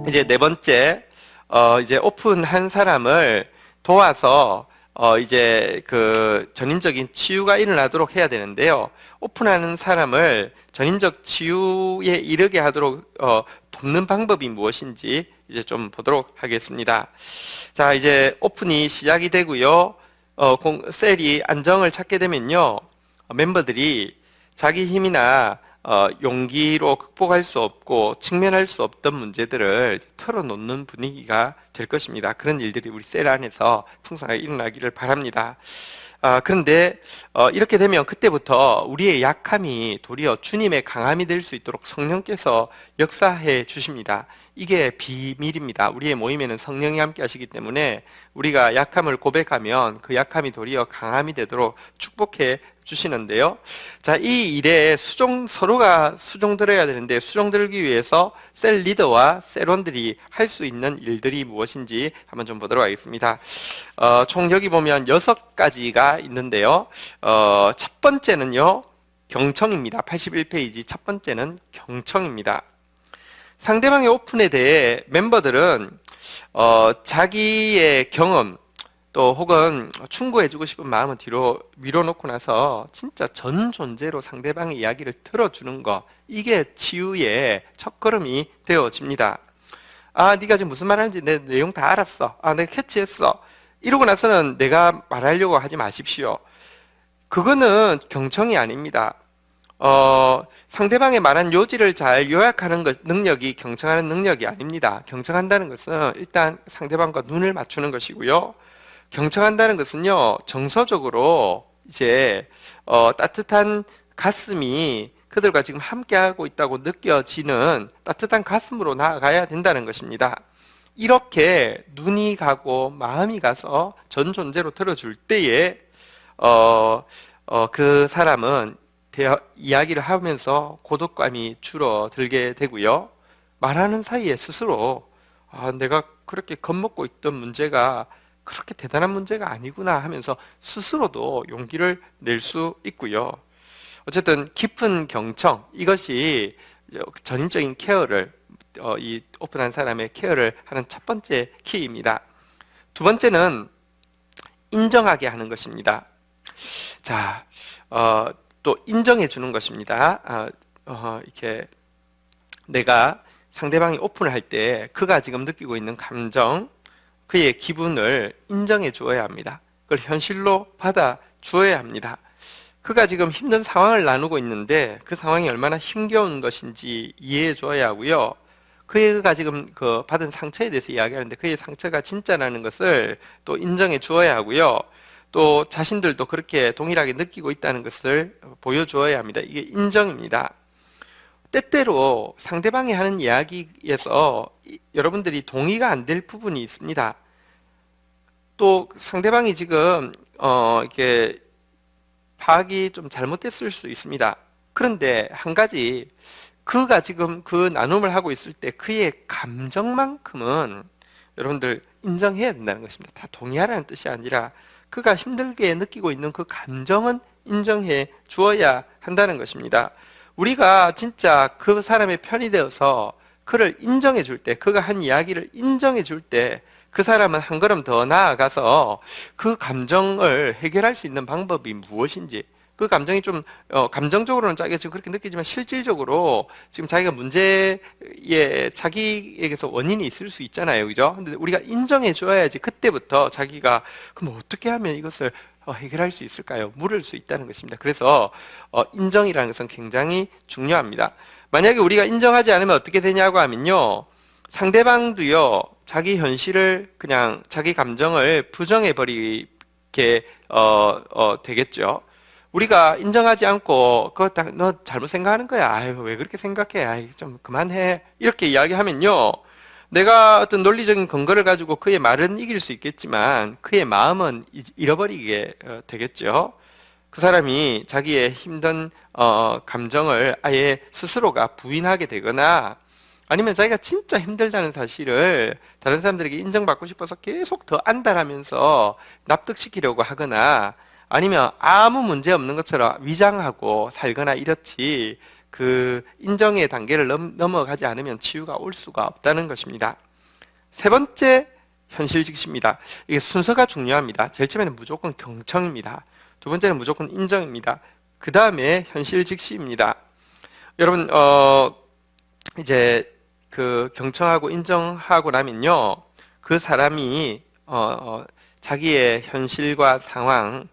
이제 네 번째, 이제 오픈한 사람을 도와서 이제 그 전인적인 치유가 일어나도록 해야 되는데요. 오픈하는 사람을 전인적 치유에 이르게 하도록 돕는 방법이 무엇인지 이제 좀 보도록 하겠습니다. 자, 이제 오픈이 시작이 되고요. 셀이 안정을 찾게 되면요. 멤버들이 자기 힘이나 용기로 극복할 수 없고 직면할 수 없던 문제들을 털어놓는 분위기가 될 것입니다. 그런 일들이 우리 셀 안에서 풍성하게 일어나기를 바랍니다. 그런데 이렇게 되면 그때부터 우리의 약함이 도리어 주님의 강함이 될 수 있도록 성령께서 역사해 주십니다. 이게 비밀입니다. 우리의 모임에는 성령이 함께 하시기 때문에 우리가 약함을 고백하면 그 약함이 도리어 강함이 되도록 축복해 주시는데요. 자, 이 일에 서로가 수종 들어야 되는데 수종 들기 위해서 셀 리더와 셀원들이 할 수 있는 일들이 무엇인지 한번 좀 보도록 하겠습니다. 총 여기 보면 6가지가 있는데요. 첫 번째는요, 경청입니다. 81페이지 첫 번째는 경청입니다. 상대방의 오픈에 대해 멤버들은 자기의 경험 또 혹은 충고해주고 싶은 마음은 뒤로 밀어놓고 나서 진짜 전 존재로 상대방의 이야기를 들어주는 거, 이게 치유의 첫걸음이 되어집니다. 네가 지금 무슨 말 하는지 내 내용 다 알았어. 내가 캐치했어. 이러고 나서는 내가 말하려고 하지 마십시오. 그거는 경청이 아닙니다. 상대방의 말한 요지를 잘 요약하는 능력이 경청하는 능력이 아닙니다. 경청한다는 것은 일단 상대방과 눈을 맞추는 것이고요. 경청한다는 것은요, 정서적으로 이제 따뜻한 가슴이 그들과 지금 함께하고 있다고 느껴지는 따뜻한 가슴으로 나아가야 된다는 것입니다. 이렇게 눈이 가고 마음이 가서 전 존재로 들어줄 때에 그 사람은 이야기를 하면서 고독감이 줄어들게 되고요. 말하는 사이에 스스로 내가 그렇게 겁먹고 있던 문제가 그렇게 대단한 문제가 아니구나 하면서 스스로도 용기를 낼 수 있고요. 어쨌든 깊은 경청, 이것이 전인적인 케어를 이 오픈한 사람의 케어를 하는 첫 번째 키입니다. 두 번째는 인정하게 하는 것입니다. 자, 또 인정해 주는 것입니다. 이렇게 내가 상대방이 오픈을 할 때 그가 지금 느끼고 있는 감정, 그의 기분을 인정해 주어야 합니다. 그걸 현실로 받아 주어야 합니다. 그가 지금 힘든 상황을 나누고 있는데 그 상황이 얼마나 힘겨운 것인지 이해해 줘야 하고요. 그가 지금 그 받은 상처에 대해서 이야기하는데 그의 상처가 진짜라는 것을 또 인정해 주어야 하고요. 또 자신들도 그렇게 동일하게 느끼고 있다는 것을 보여주어야 합니다. 이게 인정입니다. 때때로 상대방이 하는 이야기에서 여러분들이 동의가 안 될 부분이 있습니다. 또 상대방이 지금 이렇게 파악이 좀 잘못됐을 수 있습니다. 그런데 한 가지, 그가 지금 그 나눔을 하고 있을 때 그의 감정만큼은 여러분들 인정해야 된다는 것입니다. 다 동의하라는 뜻이 아니라 그가 힘들게 느끼고 있는 그 감정은 인정해 주어야 한다는 것입니다. 우리가 진짜 그 사람의 편이 되어서 그를 인정해 줄 때, 그가 한 이야기를 인정해 줄 때 그 사람은 한 걸음 더 나아가서 그 감정을 해결할 수 있는 방법이 무엇인지, 그 감정이 좀 감정적으로는 자기가 지금 그렇게 느끼지만 실질적으로 지금 자기가 문제에 자기에게서 원인이 있을 수 있잖아요, 그죠? 근데 우리가 인정해 줘야지 그때부터 자기가 그럼 어떻게 하면 이것을 해결할 수 있을까요? 물을 수 있다는 것입니다. 그래서 인정이라는 것은 굉장히 중요합니다. 만약에 우리가 인정하지 않으면 어떻게 되냐고 하면요, 상대방도요 자기 현실을 그냥 자기 감정을 부정해 버리게 되겠죠. 우리가 인정하지 않고 그거 딱 너 잘못 생각하는 거야. 아유, 왜 그렇게 생각해? 아유, 좀 그만해. 이렇게 이야기하면요, 내가 어떤 논리적인 근거를 가지고 그의 말은 이길 수 있겠지만 그의 마음은 잃어버리게 되겠죠. 그 사람이 자기의 힘든 감정을 아예 스스로가 부인하게 되거나 아니면 자기가 진짜 힘들다는 사실을 다른 사람들에게 인정받고 싶어서 계속 더 안달하면서 납득시키려고 하거나 아니면 아무 문제 없는 것처럼 위장하고 살거나 이렇지, 그 인정의 단계를 넘어가지 않으면 치유가 올 수가 없다는 것입니다. 세 번째, 현실 직시입니다. 이게 순서가 중요합니다. 제일 처음에는 무조건 경청입니다. 두 번째는 무조건 인정입니다. 그 다음에 현실 직시입니다. 여러분, 이제 그 경청하고 인정하고 나면요, 그 사람이 자기의 현실과 상황,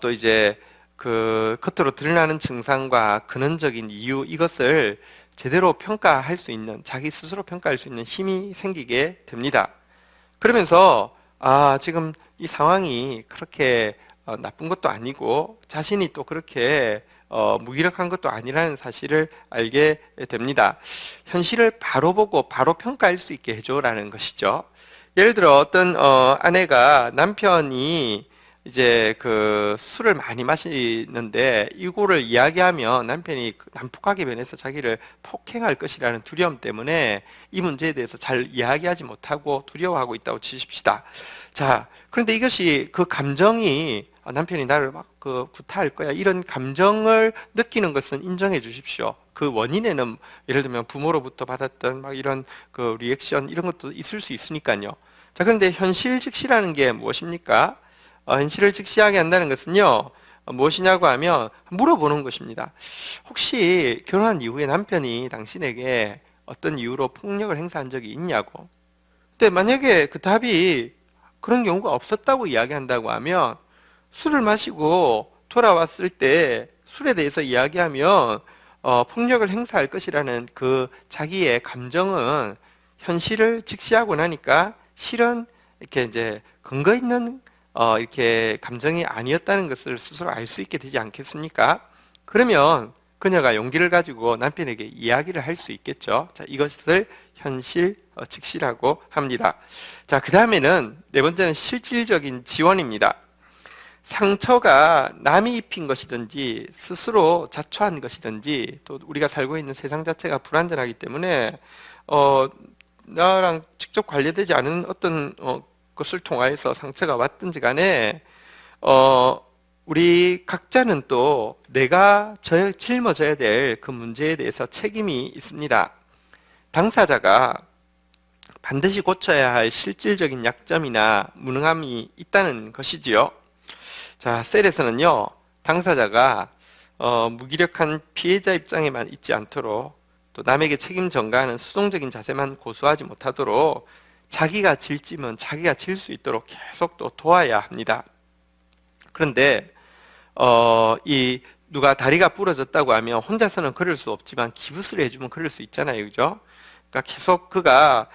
또 이제 그 겉으로 드러나는 증상과 근원적인 이유, 이것을 제대로 평가할 수 있는, 자기 스스로 평가할 수 있는 힘이 생기게 됩니다. 그러면서 지금 이 상황이 그렇게 나쁜 것도 아니고 자신이 또 그렇게 무기력한 것도 아니라는 사실을 알게 됩니다. 현실을 바로 보고 바로 평가할 수 있게 해줘라는 것이죠. 예를 들어 어떤 아내가 남편이 이제 그 술을 많이 마시는데 이거를 이야기하면 남편이 난폭하게 변해서 자기를 폭행할 것이라는 두려움 때문에 이 문제에 대해서 잘 이야기하지 못하고 두려워하고 있다고 치십시다. 자, 그런데 이것이 그 감정이 남편이 나를 막 그 구타할 거야, 이런 감정을 느끼는 것은 인정해 주십시오. 그 원인에는 예를 들면 부모로부터 받았던 막 이런 그 리액션, 이런 것도 있을 수 있으니까요. 자, 그런데 현실 직시라는 게 무엇입니까? 현실을 직시하게 한다는 것은요, 무엇이냐고 하면 물어보는 것입니다. 혹시 결혼한 이후에 남편이 당신에게 어떤 이유로 폭력을 행사한 적이 있냐고. 근데 만약에 그 답이 그런 경우가 없었다고 이야기한다고 하면, 술을 마시고 돌아왔을 때 술에 대해서 이야기하면 폭력을 행사할 것이라는 그 자기의 감정은 현실을 직시하고 나니까 실은 이렇게 이제 근거 있는 이렇게 감정이 아니었다는 것을 스스로 알 수 있게 되지 않겠습니까? 그러면 그녀가 용기를 가지고 남편에게 이야기를 할 수 있겠죠. 자, 이것을 현실 직시라고 합니다. 자, 그 다음에는 네 번째는 실질적인 지원입니다. 상처가 남이 입힌 것이든지 스스로 자초한 것이든지 또 우리가 살고 있는 세상 자체가 불완전하기 때문에 나랑 직접 관련되지 않은 어떤 것을 통하여서 상처가 왔든지 간에 우리 각자는 또 내가 짊어져야 될 그 문제에 대해서 책임이 있습니다. 당사자가 반드시 고쳐야 할 실질적인 약점이나 무능함이 있다는 것이지요. 자, 셀에서는요, 당사자가 무기력한 피해자 입장에만 있지 않도록, 또 남에게 책임 전가하는 수동적인 자세만 고수하지 못하도록 자기가 질지면 자기가 질 수 있도록 계속 또 도와야 합니다. 그런데 이 누가 다리가 부러졌다고 하면 혼자서는 걸을 수 없지만 기부스를 해주면 걸을 수 있잖아요, 그죠? 그러니까 계속 그가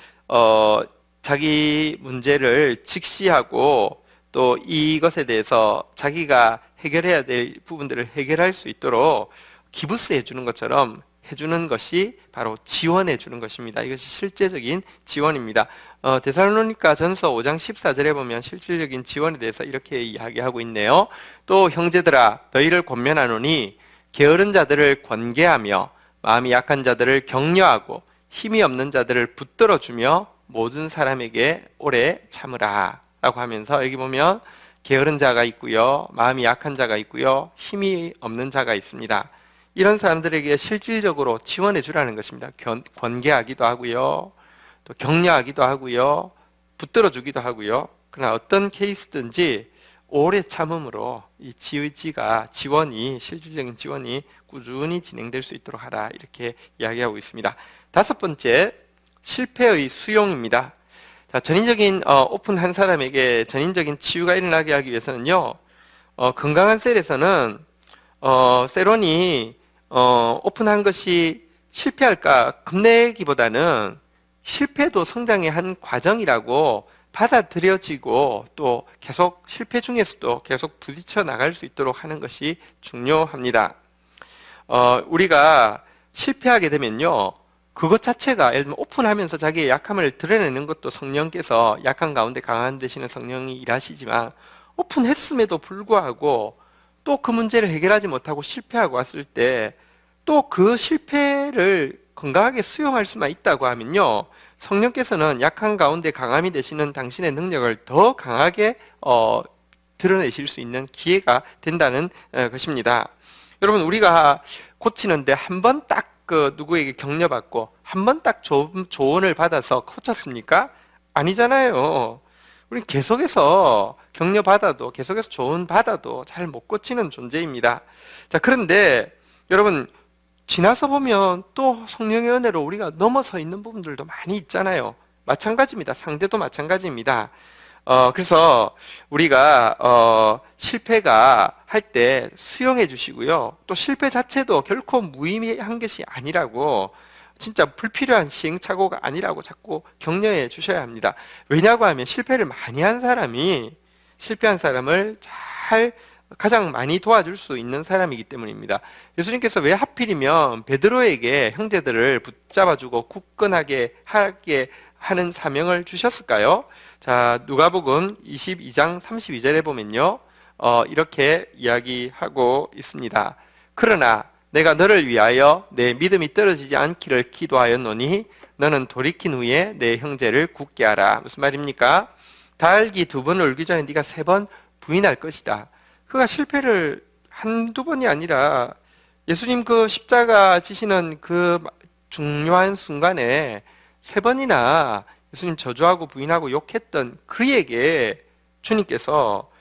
자기 문제를 직시하고 또 이것에 대해서 자기가 해결해야 될 부분들을 해결할 수 있도록 기부스 해주는 것처럼 해주는 것이 바로 지원해 주는 것입니다. 이것이 실제적인 지원입니다. 데살로니가 전서 5장 14절에 보면 실질적인 지원에 대해서 이렇게 이야기하고 있네요. 또 형제들아, 너희를 권면하노니 게으른 자들을 권계하며 마음이 약한 자들을 격려하고 힘이 없는 자들을 붙들어주며 모든 사람에게 오래 참으라 라고 하면서, 여기 보면 게으른 자가 있고요, 마음이 약한 자가 있고요, 힘이 없는 자가 있습니다. 이런 사람들에게 실질적으로 지원해 주라는 것입니다. 권계하기도 하고요, 또 격려하기도 하고요, 붙들어 주기도 하고요. 그러나 어떤 케이스든지 오래 참음으로 이 지원이, 실질적인 지원이 꾸준히 진행될 수 있도록 하라, 이렇게 이야기하고 있습니다. 다섯 번째, 실패의 수용입니다. 자, 전인적인 오픈한 사람에게 전인적인 치유가 일어나게 하기 위해서는요, 건강한 셀에서는 셀원이 오픈한 것이 실패할까 겁내기보다는 실패도 성장의 한 과정이라고 받아들여지고 또 계속 실패 중에서도 계속 부딪혀 나갈 수 있도록 하는 것이 중요합니다. 우리가 실패하게 되면요, 그것 자체가 예를 들면 오픈하면서 자기의 약함을 드러내는 것도 성령께서 약한 가운데 강한 되시는 성령이 일하시지만, 오픈했음에도 불구하고 또 그 문제를 해결하지 못하고 실패하고 왔을 때 또 그 실패를 건강하게 수용할 수만 있다고 하면요, 성령께서는 약한 가운데 강함이 되시는 당신의 능력을 더 강하게 드러내실 수 있는 기회가 된다는 것입니다. 여러분, 우리가 고치는데 한 번 딱 그 누구에게 격려받고 한 번 딱 조언을 받아서 고쳤습니까? 아니잖아요. 우린 계속해서 격려받아도, 계속해서 조언받아도 잘 못 고치는 존재입니다. 자, 그런데 여러분, 지나서 보면 또 성령의 은혜로 우리가 넘어서 있는 부분들도 많이 있잖아요. 마찬가지입니다. 상대도 마찬가지입니다. 그래서 우리가 실패가 할 때 수용해 주시고요. 또 실패 자체도 결코 무의미한 것이 아니라고, 진짜 불필요한 시행착오가 아니라고 자꾸 격려해 주셔야 합니다. 왜냐고 하면 실패를 많이 한 사람이 실패한 사람을 잘 가장 많이 도와줄 수 있는 사람이기 때문입니다. 예수님께서 왜 하필이면 베드로에게 형제들을 붙잡아주고 굳건하게 하게 하는 사명을 주셨을까요? 자, 누가복음 22장 32절에 보면요, 이렇게 이야기하고 있습니다. 그러나 내가 너를 위하여 내 믿음이 떨어지지 않기를 기도하였노니 너는 돌이킨 후에 내 형제를 굳게 하라. 무슨 말입니까? 달기 2번 울기 전에 네가 3번 부인할 것이다. 그가 실패를 한두 번이 아니라 예수님 그 십자가 지시는 그 중요한 순간에 3번이나 예수님 저주하고 부인하고 욕했던 그에게 주님께서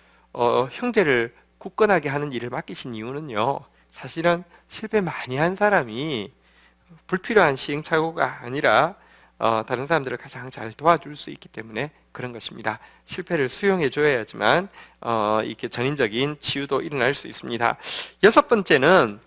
형제를 굳건하게 하는 일을 맡기신 이유는요, 사실은 실패 많이 한 사람이 불필요한 시행착오가 아니라 다른 사람들을 가장 잘 도와줄 수 있기 때문에 그런 것입니다. 실패를 수용해 줘야지만 이렇게 전인적인 치유도 일어날 수 있습니다. 6번째는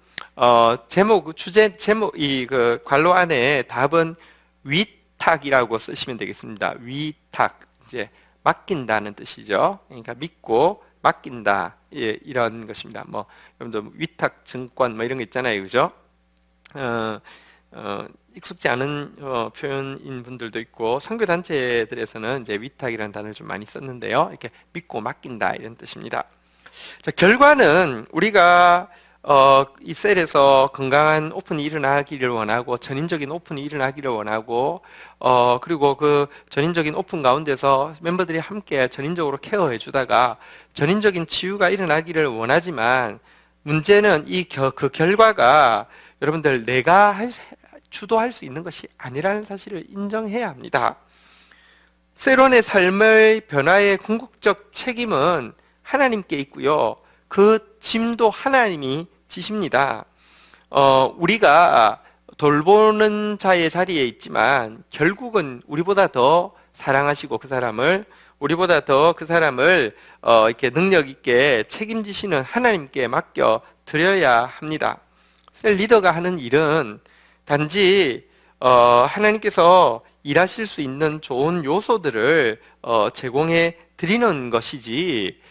제목 이 그 관로 안에 답은 위탁이라고 쓰시면 되겠습니다. 위탁, 이제 맡긴다는 뜻이죠. 그러니까 믿고 맡긴다, 예, 이런 것입니다. 뭐 여러분들 위탁 증권 뭐 이런 거 있잖아요, 그죠? 익숙지 않은 표현인 분들도 있고, 선교 단체들에서는 이제 위탁이라는 단어를 좀 많이 썼는데요, 이렇게 믿고 맡긴다 이런 뜻입니다. 자, 결과는 우리가 이 셀에서 건강한 오픈이 일어나기를 원하고, 전인적인 오픈이 일어나기를 원하고, 그리고 그 전인적인 오픈 가운데서 멤버들이 함께 전인적으로 케어해 주다가 전인적인 치유가 일어나기를 원하지만, 문제는 그 결과가 여러분들 내가 주도할 수 있는 것이 아니라는 사실을 인정해야 합니다. 세론의 삶의 변화의 궁극적 책임은 하나님께 있고요, 그 짐도 하나님이 지십니다. 우리가 돌보는 자의 자리에 있지만 결국은 우리보다 더 사랑하시고 그 사람을, 우리보다 더 그 사람을 이렇게 능력 있게 책임지시는 하나님께 맡겨 드려야 합니다. 셀 리더가 하는 일은 단지 하나님께서 일하실 수 있는 좋은 요소들을 제공해 드리는 것이지,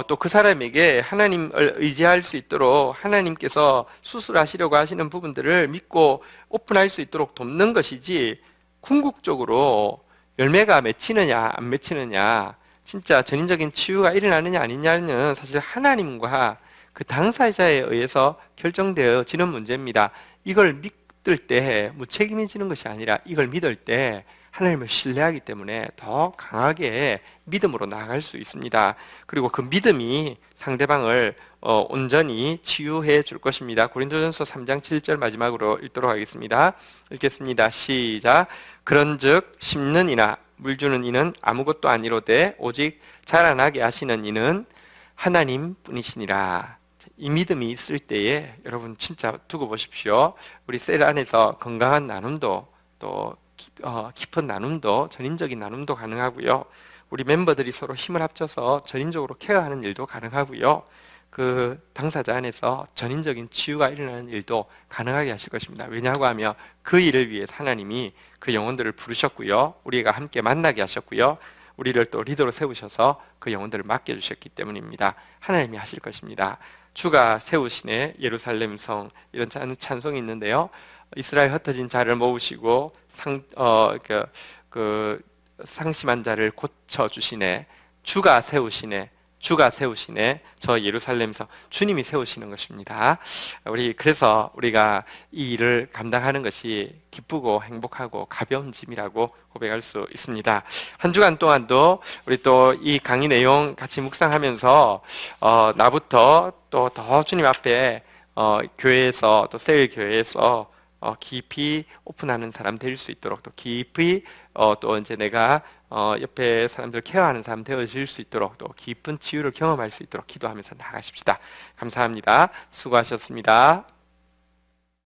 또 그 사람에게 하나님을 의지할 수 있도록 하나님께서 수술하시려고 하시는 부분들을 믿고 오픈할 수 있도록 돕는 것이지, 궁극적으로 열매가 맺히느냐 안 맺히느냐, 진짜 전인적인 치유가 일어나느냐 아니냐는 사실 하나님과 그 당사자에 의해서 결정되어지는 문제입니다. 이걸 믿을 때 무책임해지는 것이 아니라, 이걸 믿을 때 하나님을 신뢰하기 때문에 더 강하게 믿음으로 나아갈 수 있습니다. 그리고 그 믿음이 상대방을 온전히 치유해 줄 것입니다. 고린도전서 3장 7절 마지막으로 읽도록 하겠습니다. 읽겠습니다. 시작. 그런즉 심는 이나 물 주는 이는 아무것도 아니로되 오직 자라나게 하시는 이는 하나님 뿐이시니라. 이 믿음이 있을 때에 여러분 진짜 두고 보십시오. 우리 셀 안에서 건강한 나눔도, 또 깊은 나눔도, 전인적인 나눔도 가능하고요, 우리 멤버들이 서로 힘을 합쳐서 전인적으로 케어하는 일도 가능하고요, 그 당사자 안에서 전인적인 치유가 일어나는 일도 가능하게 하실 것입니다. 왜냐하고 하면 그 일을 위해서 하나님이 그 영혼들을 부르셨고요, 우리가 함께 만나게 하셨고요, 우리를 또 리더로 세우셔서 그 영혼들을 맡겨주셨기 때문입니다. 하나님이 하실 것입니다. 주가 세우시네 예루살렘 성, 이런 찬송이 있는데요, 이스라엘 흩어진 자를 모으시고 상심한 자를 고쳐주시네, 주가 세우시네, 주가 세우시네, 저 예루살렘성, 주님이 세우시는 것입니다. 그래서 우리가 이 일을 감당하는 것이 기쁘고 행복하고 가벼운 짐이라고 고백할 수 있습니다. 한 주간 동안도 우리 또 이 강의 내용 같이 묵상하면서 나부터 또 더 주님 앞에 교회에서 또 셀 교회에서 깊이 오픈하는 사람 될 수 있도록 또 깊이 또 이제 내가 옆에 사람들 케어하는 사람 되어질 수 있도록 또 깊은 치유를 경험할 수 있도록 기도하면서 나가십시다. 감사합니다. 수고하셨습니다.